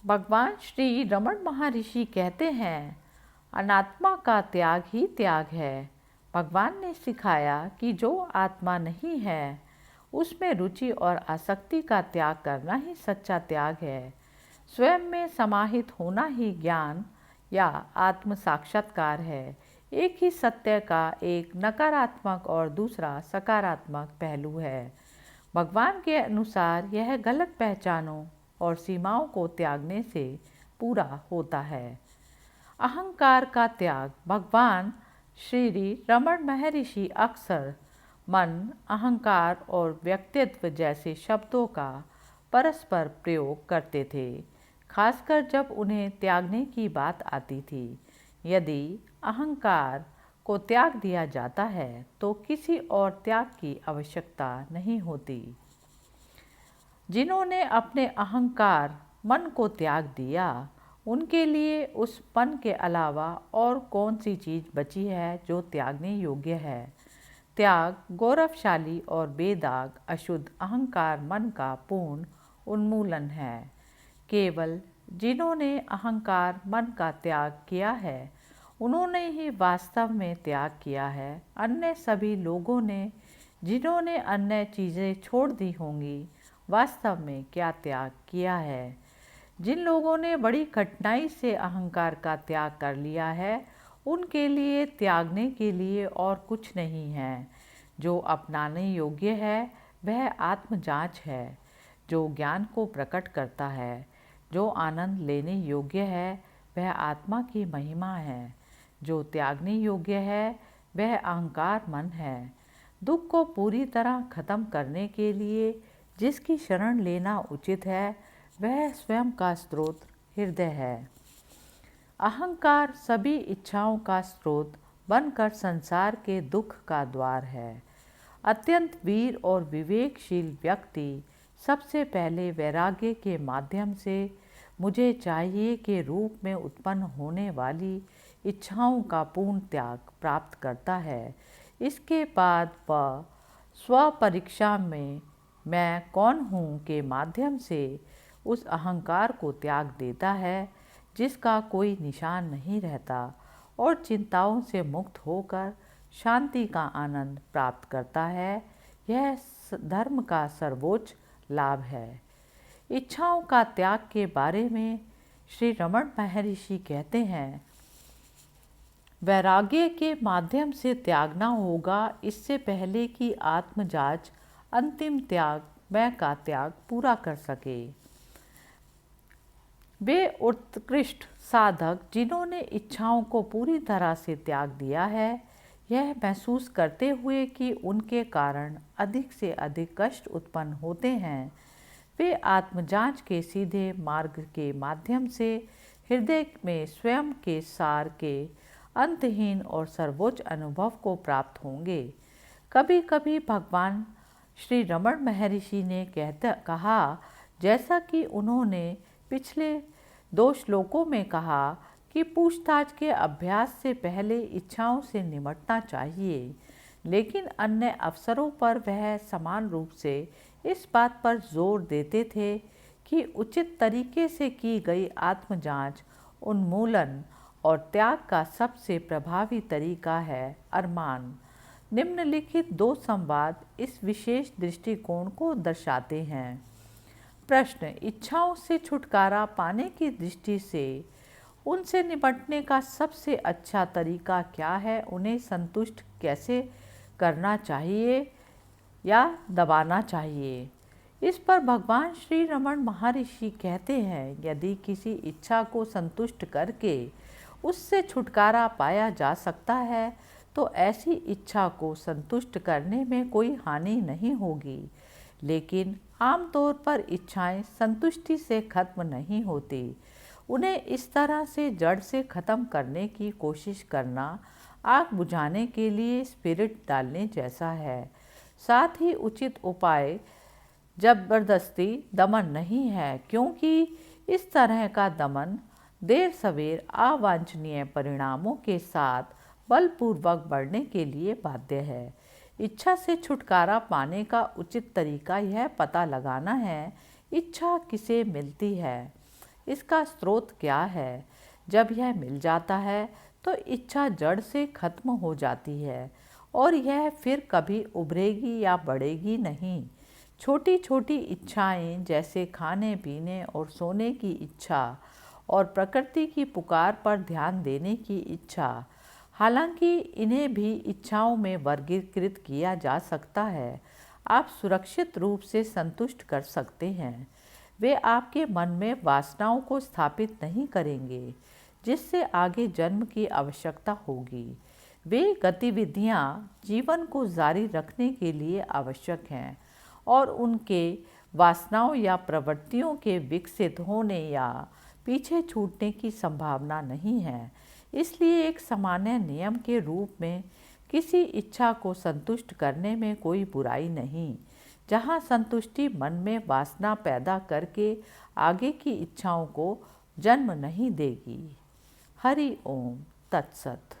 भगवान श्री रमण महर्षि कहते हैं, अनात्मा का त्याग ही त्याग है। भगवान ने सिखाया कि जो आत्मा नहीं है उसमें रुचि और आसक्ति का त्याग करना ही सच्चा त्याग है। स्वयं में समाहित होना ही ज्ञान या आत्म साक्षात्कार है। एक ही सत्य का एक नकारात्मक और दूसरा सकारात्मक पहलू है। भगवान के अनुसार यह गलत पहचानों और सीमाओं को त्यागने से पूरा होता है। अहंकार का त्याग। भगवान श्री रमण महर्षि अक्सर मन, अहंकार और व्यक्तित्व जैसे शब्दों का परस्पर प्रयोग करते थे, खासकर जब उन्हें त्यागने की बात आती थी। यदि अहंकार को त्याग दिया जाता है तो किसी और त्याग की आवश्यकता नहीं होती। जिन्होंने अपने अहंकार मन को त्याग दिया, उनके लिए उस मन के अलावा और कौन सी चीज़ बची है जो त्यागने योग्य है। त्याग गौरवशाली और बेदाग अशुद्ध अहंकार मन का पूर्ण उन्मूलन है। केवल जिन्होंने अहंकार मन का त्याग किया है उन्होंने ही वास्तव में त्याग किया है। अन्य सभी लोगों ने जिन्होंने अन्य चीज़ें छोड़ दी होंगी, वास्तव में क्या त्याग किया है। जिन लोगों ने बड़ी कठिनाई से अहंकार का त्याग कर लिया है, उनके लिए त्यागने के लिए और कुछ नहीं है। जो अपनाने योग्य है वह आत्म जांच है, जो ज्ञान को प्रकट करता है। जो आनंद लेने योग्य है वह आत्मा की महिमा है। जो त्यागने योग्य है वह अहंकार मन है। दुख को पूरी तरह खत्म करने के लिए जिसकी शरण लेना उचित है वह स्वयं का स्रोत हृदय है। अहंकार सभी इच्छाओं का स्रोत बनकर संसार के दुख का द्वार है। अत्यंत वीर और विवेकशील व्यक्ति सबसे पहले वैराग्य के माध्यम से मुझे चाहिए के रूप में उत्पन्न होने वाली इच्छाओं का पूर्ण त्याग प्राप्त करता है। इसके बाद वह स्वपरीक्षा में मैं कौन हूँ के माध्यम से उस अहंकार को त्याग देता है जिसका कोई निशान नहीं रहता और चिंताओं से मुक्त होकर शांति का आनंद प्राप्त करता है। यह धर्म का सर्वोच्च लाभ है। इच्छाओं का त्याग के बारे में श्री रमण महर्षि कहते हैं, वैराग्य के माध्यम से त्यागना होगा, इससे पहले कि आत्मजांच अंतिम त्याग मैं का त्याग पूरा कर सके। वे उत्कृष्ट साधक जिन्होंने इच्छाओं को पूरी तरह से त्याग दिया है, यह महसूस करते हुए कि उनके कारण अधिक से अधिक कष्ट उत्पन्न होते हैं, वे आत्मजांच के सीधे मार्ग के माध्यम से हृदय में स्वयं के सार के अंतहीन और सर्वोच्च अनुभव को प्राप्त होंगे। कभी कभी भगवान श्री रमण महर्षि ने कहा, जैसा कि उन्होंने पिछले 2 श्लोकों में कहा कि पूछताछ के अभ्यास से पहले इच्छाओं से निपटना चाहिए, लेकिन अन्य अवसरों पर वह समान रूप से इस बात पर जोर देते थे कि उचित तरीके से की गई आत्मजांच उन्मूलन और त्याग का सबसे प्रभावी तरीका है। अरमान निम्नलिखित 2 संवाद इस विशेष दृष्टिकोण को दर्शाते हैं। प्रश्न, इच्छाओं से छुटकारा पाने की दृष्टि से उनसे निपटने का सबसे अच्छा तरीका क्या है? उन्हें संतुष्ट कैसे करना चाहिए या दबाना चाहिए? इस पर भगवान श्री रमण महर्षि कहते हैं, यदि किसी इच्छा को संतुष्ट करके उससे छुटकारा पाया जा सकता है तो ऐसी इच्छा को संतुष्ट करने में कोई हानि नहीं होगी। लेकिन आमतौर पर इच्छाएं संतुष्टि से खत्म नहीं होती। उन्हें इस तरह से जड़ से खत्म करने की कोशिश करना आग बुझाने के लिए स्पिरिट डालने जैसा है। साथ ही उचित उपाय जबरदस्ती दमन नहीं है, क्योंकि इस तरह का दमन देर सवेर अवांछनीय परिणामों के साथ बलपूर्वक बढ़ने के लिए बाध्य है। इच्छा से छुटकारा पाने का उचित तरीका यह पता लगाना है, इच्छा किसे मिलती है। इसका स्रोत क्या है? जब यह मिल जाता है तो इच्छा जड़ से खत्म हो जाती है और यह फिर कभी उभरेगी या बढ़ेगी नहीं। छोटी छोटी इच्छाएं जैसे खाने पीने और सोने की इच्छा और प्रकृति की पुकार पर ध्यान देने की इच्छा, हालांकि इन्हें भी इच्छाओं में वर्गीकृत किया जा सकता है, आप सुरक्षित रूप से संतुष्ट कर सकते हैं। वे आपके मन में वासनाओं को स्थापित नहीं करेंगे जिससे आगे जन्म की आवश्यकता होगी। वे गतिविधियां जीवन को जारी रखने के लिए आवश्यक हैं और उनके वासनाओं या प्रवृत्तियों के विकसित होने या पीछे छूटने की संभावना नहीं है। इसलिए एक सामान्य नियम के रूप में किसी इच्छा को संतुष्ट करने में कोई बुराई नहीं, जहाँ संतुष्टि मन में वासना पैदा करके आगे की इच्छाओं को जन्म नहीं देगी। हरि ओम तत्सत।